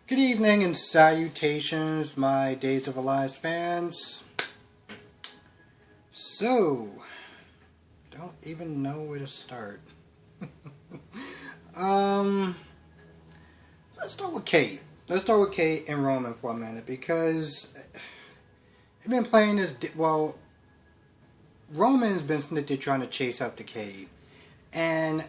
Good evening and salutations, my Days of Elias fans. So, don't even know where to start. um, let's start with Kate. Let's start with Kate and Roman for a minute because I've been playing this. Well, Roman's been snitty trying to chase after Kate, and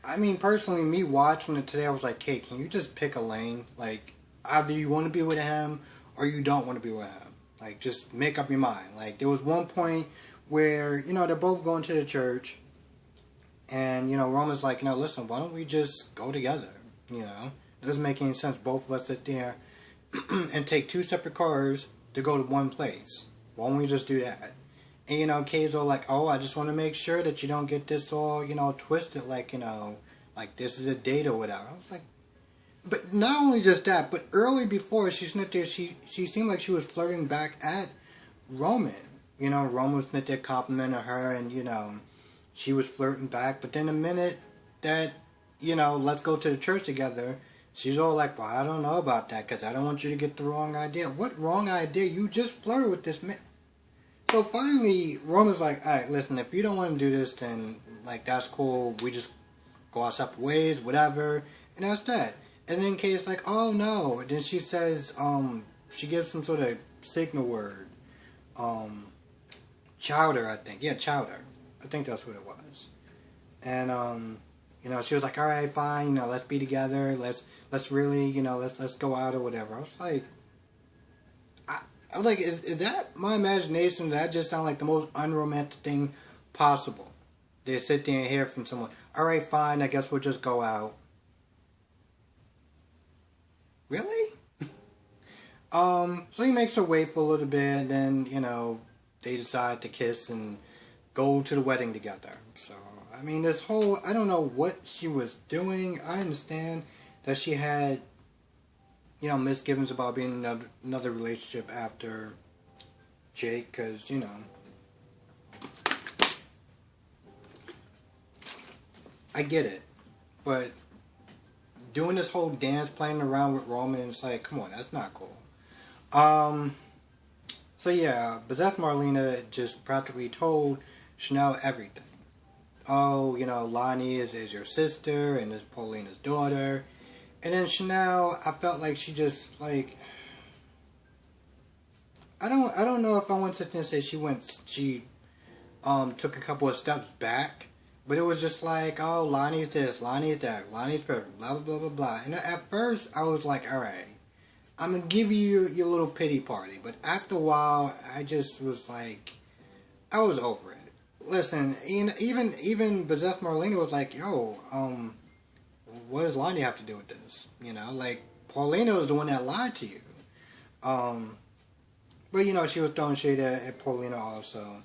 I mean, personally, me watching it today, I was like, Kate, can you just pick a lane? Like, either you want to be with him or you don't want to be with him. Like, just make up your mind. Like, there was one point where, they're both going to the church. And, Roman's like, listen, why don't we just go together? It doesn't make any sense. Both of us sit there and take two separate cars to go to one place. Why don't we just do that? And, Kay's all like, oh, I just want to make sure that you don't get this all, twisted, like, like this is a date or whatever. I was like, but not only just that, but early before she's not there, she seemed like she was flirting back at Roman. Roman was not there complimenting her, and, she was flirting back. But then the minute that, let's go to the church together, she's all like, well, I don't know about that, because I don't want you to get the wrong idea. What wrong idea? You just flirted with this man. So finally, Roman's like, alright, listen, if you don't want to do this, then, like, that's cool. We just go our separate ways, whatever. And that's that. And then Kay's like, oh, no. And then she says, she gives some sort of signal word. Chowder, I think. Yeah, chowder. I think that's what it was. And, she was like, alright, fine, let's be together. Let's really, let's go out or whatever. I was like, I was like, is that my imagination? That just sound like the most unromantic thing possible. They sit there and hear from someone, alright, fine, I guess we'll just go out. Really? So he makes her wait for a little bit, and then, they decide to kiss and go to the wedding together. So, I mean, this whole, I don't know what she was doing. I understand that she had misgivings about being in another relationship after Jake, because, I get it. But doing this whole dance, playing around with Roman, it's like, come on, that's not cool. So yeah, but that's Marlena just practically told Chanel everything. Oh, Lonnie is your sister, and is Paulina's daughter. And then Chanel, I felt like she just, like, I don't know if I want to sit there and say she took a couple of steps back, but it was just like, oh, Lonnie's this, Lonnie's that, Lonnie's perfect, blah, blah, blah, blah, blah. And at first, I was like, alright, I'm going to give you your little pity party. But after a while, I just was like, I was over it. Listen, even Possessed Marlena was like, yo, what does Lonnie have to do with this? Like, Paulina was the one that lied to you. But, she was throwing shade at Paulina also.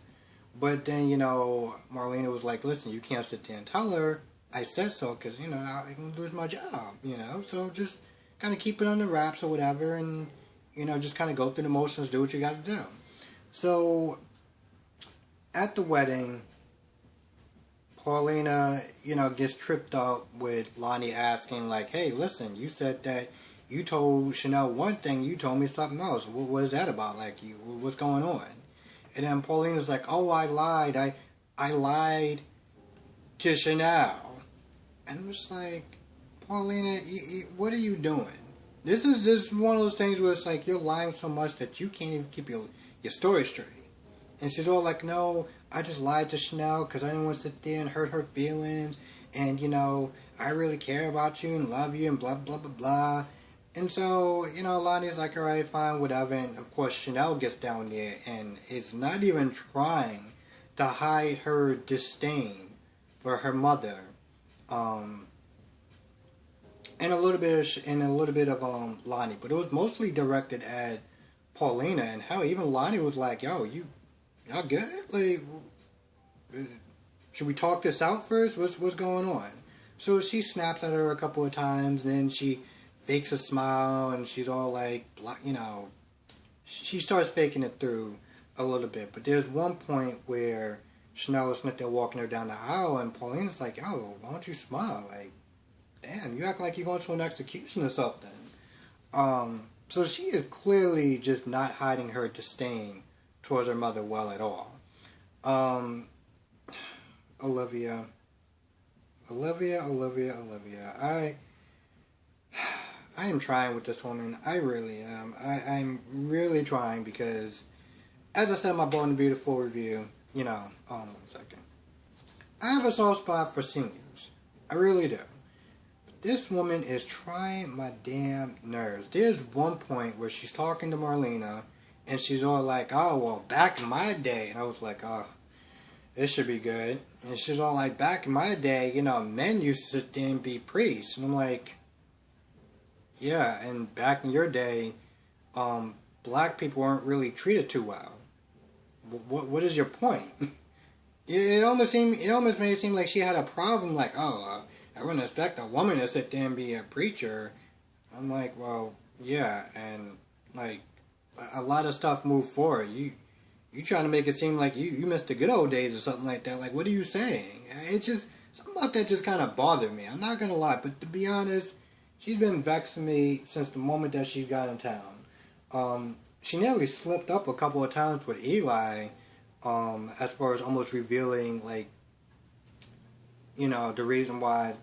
But then, Marlena was like, listen, you can't sit there and tell her I said so, because, I can lose my job, So just kind of keep it under wraps or whatever, and, just kind of go through the motions, do what you got to do. So, at the wedding, Paulina, gets tripped up with Lonnie asking, like, hey, listen, you said that you told Chanel one thing, you told me something else. What is that about? Like, what's going on? And then Paulina's like, oh, I lied. I lied to Chanel. And I'm just like, Paulina, what are you doing? This is just one of those things where it's like, you're lying so much that you can't even keep your story straight. And she's all like, no, I just lied to Chanel because I didn't want to sit there and hurt her feelings. And, I really care about you and love you and blah, blah, blah, blah. And so, Lonnie's like, alright, fine, whatever. And, of course, Chanel gets down there and is not even trying to hide her disdain for her mother. And a little bit of Lonnie. But it was mostly directed at Paulina. And hell, even Lonnie was like, yo, y'all good? Like, should we talk this out first? What's going on? So she snaps at her a couple of times, and then she fakes a smile, and she's all like, she starts faking it through a little bit. But there's one point where Chanel is sitting there walking her down the aisle, and Paulina's like, yo, why don't you smile? Like, damn, you act like you're going to an execution or something. So she is clearly just not hiding her disdain towards her mother well at all. Um, Olivia, Olivia. I am trying with this woman. I really am. I'm really trying because, as I said in my Bold and Beautiful review, 1 second. I have a soft spot for seniors. I really do. This woman is trying my damn nerves. There's one point where she's talking to Marlena, and she's all like, oh, well, back in my day. And I was like, oh, this should be good. And she's all like, back in my day, men used to sit there and be priests. And I'm like, yeah, and back in your day, black people weren't really treated too well. What is your point? It almost made it seem like she had a problem. Like, oh, I wouldn't expect a woman to sit there and be a preacher. I'm like, well, yeah, and like a lot of stuff moved forward. You trying to make it seem like you missed the good old days or something like that. Like, what are you saying? It's just something about that just kind of bothered me. I'm not gonna lie, but to be honest, she's been vexing me since the moment that she got in town. She nearly slipped up a couple of times with Eli, as far as almost revealing, like, the reason why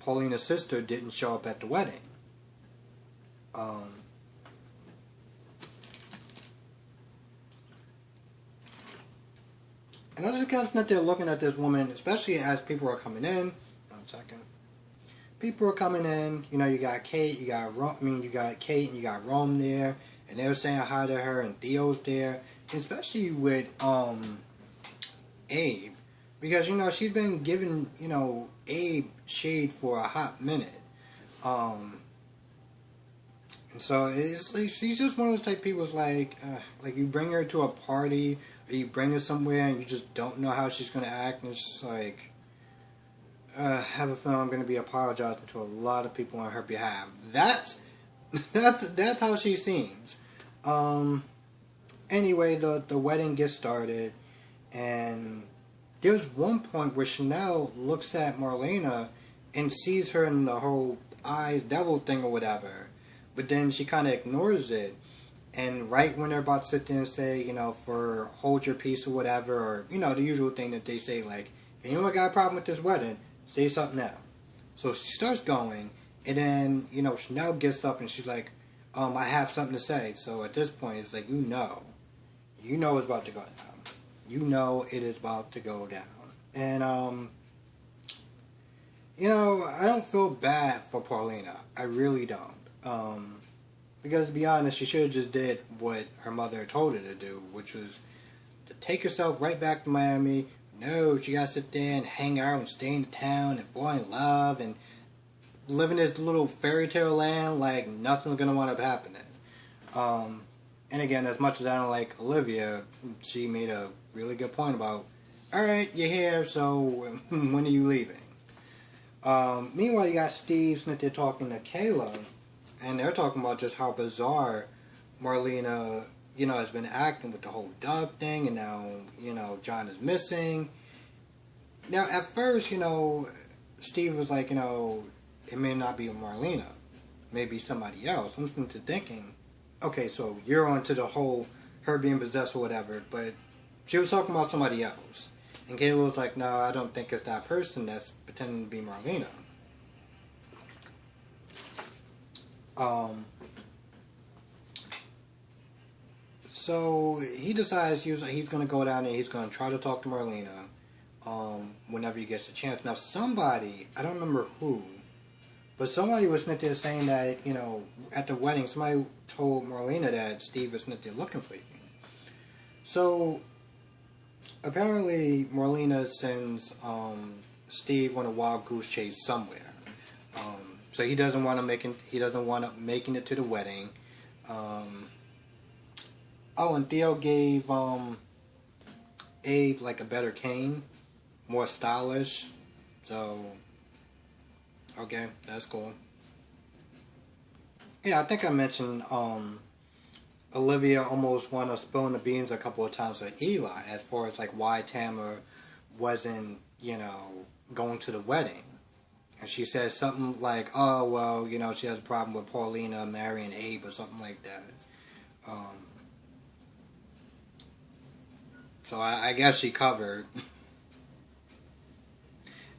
Paulina's sister didn't show up at the wedding. And I just kind of sit there looking at this woman, especially as people are coming in. 1 second. People are coming in. You got Kate, you got Kate, and you got Rome there, and they were saying hi to her, and Theo's there, especially with Abe, because she's been giving Abe shade for a hot minute, and so it's like she's just one of those type of people. Like you bring her to a party or you bring her somewhere and you just don't know how she's gonna act, and it's just like. I have a feeling I'm going to be apologizing to a lot of people on her behalf. That's how she seems. Anyway, the wedding gets started, and there's one point where Chanel looks at Marlena and sees her in the whole eyes devil thing or whatever, but then she kind of ignores it. And right when they're about to sit there and say, for hold your peace or whatever, or the usual thing that they say, like, if anyone got a problem with this wedding, say something now. So she starts going, and then, Chanel gets up and she's like, I have something to say. So at this point, it's like, you know it's about to go down. It is about to go down. And, I don't feel bad for Paulina. I really don't. Because to be honest, she should have just did what her mother told her to do, which was to take herself right back to Miami. No, she gotta sit there and hang out and stay in the town and fall in love and live in this little fairy tale land like nothing's gonna wind up happening. And again, as much as I don't like Olivia, she made a really good point about, alright, you're here, so when are you leaving? Meanwhile, you got Steve sitting there talking to Kayla, and they're talking about just how bizarre Marlena has been acting with the whole Doug thing, and now, John is missing. Now, at first, Steve was like, it may not be Marlena. Maybe somebody else. I'm thinking, okay, so you're on to the whole her being possessed or whatever, but she was talking about somebody else. And Kayla was like, no, I don't think it's that person that's pretending to be Marlena. So he decides he's going to go down there. He's going to try to talk to Marlena whenever he gets a chance. Now somebody, I don't remember who, but somebody was sitting there saying that, at the wedding, somebody told Marlena that Steve was sitting there looking for you. So apparently Marlena sends Steve on a wild goose chase somewhere. So he doesn't want up making it to the wedding. And Theo gave Abe like a better cane, more stylish. So okay, that's cool. Yeah, I think I mentioned Olivia almost won a spilling the beans a couple of times with Eli as far as like why Tamara wasn't, going to the wedding. And she says something like, oh, well, you know, she has a problem with Paulina marrying Abe or something like that. So I guess she covered.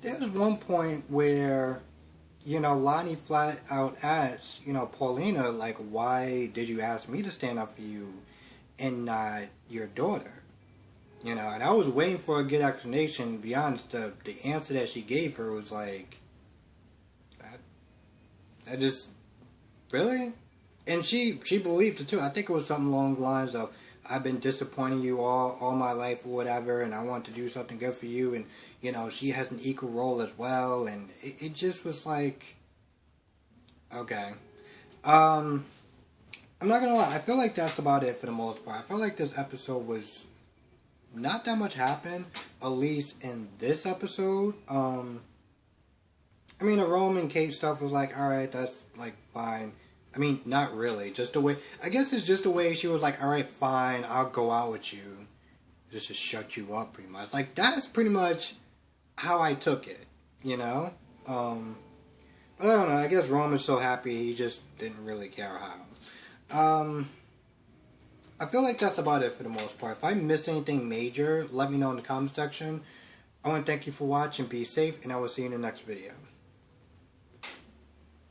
There was one point where, you know, Lonnie flat out asks, you know, Paulina, like, why did you ask me to stand up for you and not your daughter? You know, and I was waiting for a good explanation. To be honest, the answer that she gave her was like, I just, really? And she believed it too. I think it was something along the lines of, I've been disappointing you all my life or whatever, and I want to do something good for you, and, you know, she has an equal role as well, and it just was like, okay. I'm not gonna lie, I feel like that's about it for the most part. I feel like this episode was, not that much happened, at least in this episode. I mean, the Roman Kate stuff was like, alright, that's, like, fine. I mean, not really. Just the way, I guess it's just the way she was like, alright, fine, I'll go out with you. Just to shut you up, pretty much. Like, that's pretty much how I took it, you know? But I don't know, I guess Roman's so happy, he just didn't really care how. I feel like that's about it for the most part. If I missed anything major, let me know in the comment section. I want to thank you for watching, be safe, and I will see you in the next video.